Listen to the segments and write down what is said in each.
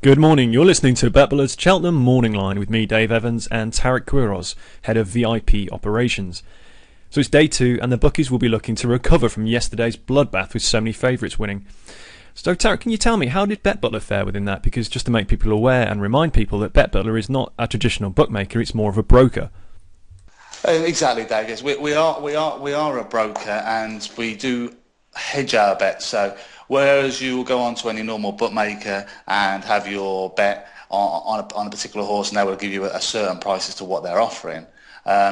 Good morning, you're listening to Butler's Cheltenham Morning Line with me, Dave Evans, and Tarek Quiros, Head of VIP Operations. So it's day 2 and the bookies will be looking to recover from yesterday's bloodbath with so many favourites winning. So Tarek, can you tell me, how did Bet Butler fare within that? Because just to make people aware and remind people that Bet Butler is not a traditional bookmaker, it's more of a broker. Exactly, Dave. Yes, we are a broker, and we do hedge our bets. So whereas you will go on to any normal bookmaker and have your bet on a particular horse, and they will give you a certain price as to what they're offering,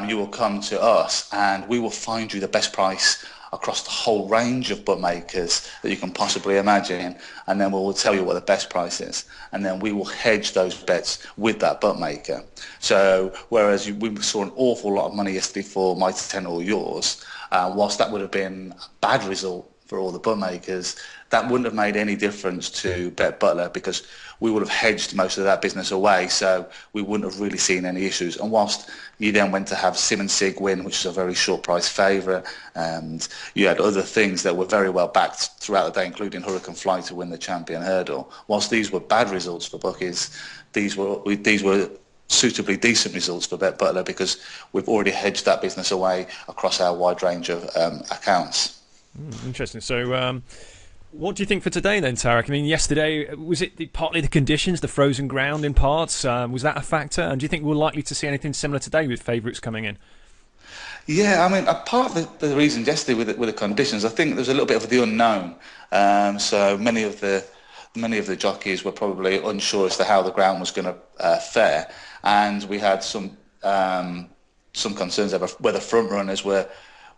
you will come to us and we will find you the best price across the whole range of bookmakers that you can possibly imagine, and then we will tell you what the best price is, and then we will hedge those bets with that bookmaker. So whereas we saw an awful lot of money yesterday for my 10 or yours, whilst that would have been a bad result for all the bookmakers, that wouldn't have made any difference to Bet Butler because we would have hedged most of that business away, so we wouldn't have really seen any issues. And whilst you then went to have Sim and Sig win, which is a very short price favourite, and you had other things that were very well backed throughout the day, including Hurricane Flight to win the Champion Hurdle. Whilst these were bad results for bookies, these were suitably decent results for Bet Butler because we've already hedged that business away across our wide range of accounts. Interesting. So what do you think for today then, Tarek? I mean, yesterday, was it partly the conditions, the frozen ground in parts? Was that a factor? And do you think we're likely to see anything similar today with favourites coming in? Yeah, I mean, a part of the reason yesterday with the conditions, I think there's a little bit of the unknown. So many of the jockeys were probably unsure as to how the ground was going to fare, and we had some concerns over whether front runners were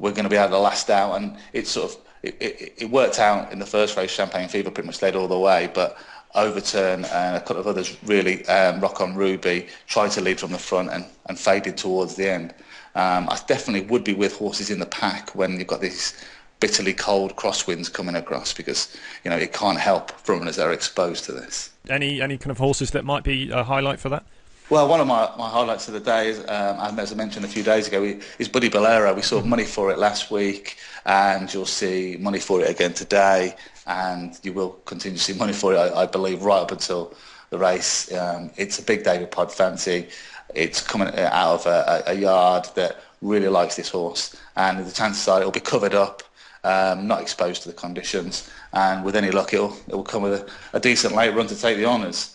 going to be able to last out, and it worked out in the first race. Champagne Fever pretty much led all the way, but Overturn and a couple of others, really, Rock on Ruby, tried to lead from the front and faded towards the end. I definitely would be with horses in the pack when you've got these bitterly cold crosswinds coming across, because it can't help front runners that are exposed to this. Any kind of horses that might be a highlight for that? Well, one of my highlights of the day is, as I mentioned a few days ago, is Buddy Bolero. We saw money for it last week, and you'll see money for it again today, and you will continue to see money for it, I believe, right up until the race. It's a big David Pod fancy. It's coming out of a yard that really likes this horse, and the chances are it'll be covered up, not exposed to the conditions, and with any luck it will come with a decent late run to take the honours.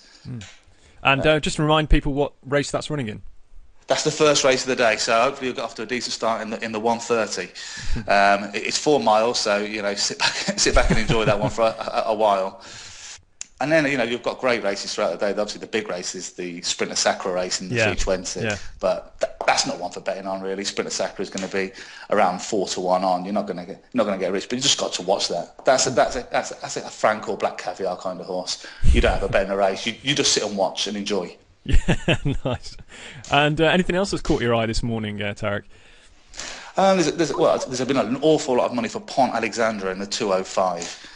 And just to remind people what race that's running in. That's the first race of the day, so hopefully you'll get off to a decent start in the 1:30. It's 4 miles, so sit back and enjoy that one for a while. And then you've got great races throughout the day. Obviously, the big race is the Sprinter Sacra race in the 320, but that's not one for betting on really. Sprinter Sacra is going to be around 4-1 on. You're not going to get rich, but you just got to watch that. That's a Frank or Black Caviar kind of horse. You don't have a bet in a race. You just sit and watch and enjoy. Yeah, nice. And anything else that's caught your eye this morning, Tarek? There's been an awful lot of money for Pont Alexandra in the 205.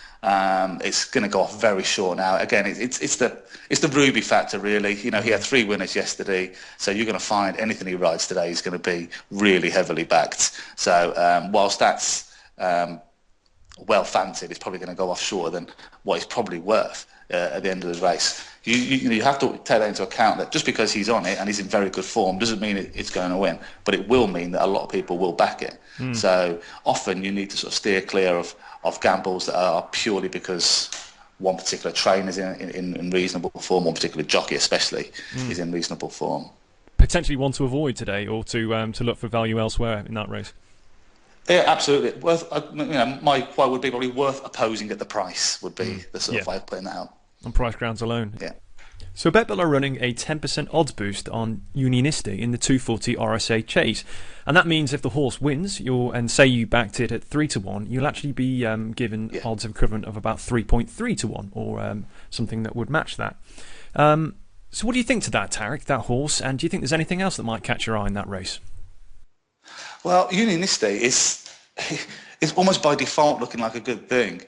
It's going to go off very short now. Again, it's the Ruby factor really. He had 3 winners yesterday, so you're going to find anything he rides today is going to be really heavily backed. So whilst that's well fancied, it's probably going to go off shorter than what it's probably worth at the end of the race. You have to take that into account, that just because he's on it and he's in very good form doesn't mean it's going to win, but it will mean that a lot of people will back it. So often you need to sort of steer clear of gambles that are purely because one particular trainer is in reasonable form, one particular jockey especially is in reasonable form. Potentially one to avoid today, or to look for value elsewhere in that race. Yeah, absolutely. My quote would be probably worth opposing at the price would be the sort of way of putting that out. On price grounds alone. Yeah. So Bet Butler are running a 10% odds boost on Unionisti in the 240 RSA Chase, and that means if the horse wins, and say you backed it at 3-1, you'll actually be given odds equivalent of about 3.3-1, or something that would match that. So what do you think to that, Tarek, that horse, and do you think there's anything else that might catch your eye in that race? Well, Unionisti is almost by default looking like a good thing.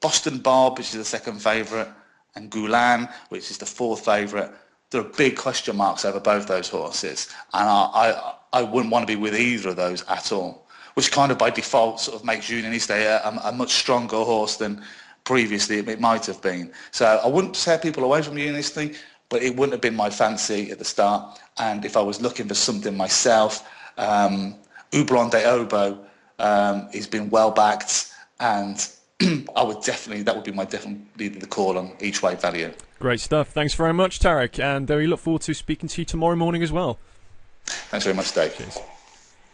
Boston Bob, which is the second favourite, and Goulan, which is the 4th favourite, there are big question marks over both those horses, and I wouldn't want to be with either of those at all, which kind of by default sort of makes Unionisti a much stronger horse than previously it might have been. So I wouldn't scare people away from Unisty, but it wouldn't have been my fancy at the start. And if I was looking for something myself, Ublon de Obo has been well backed, and that would be definitely the call on each way value. Great stuff. Thanks very much, Tarek, and we look forward to speaking to you tomorrow morning as well. Thanks very much, Dave. Cheers.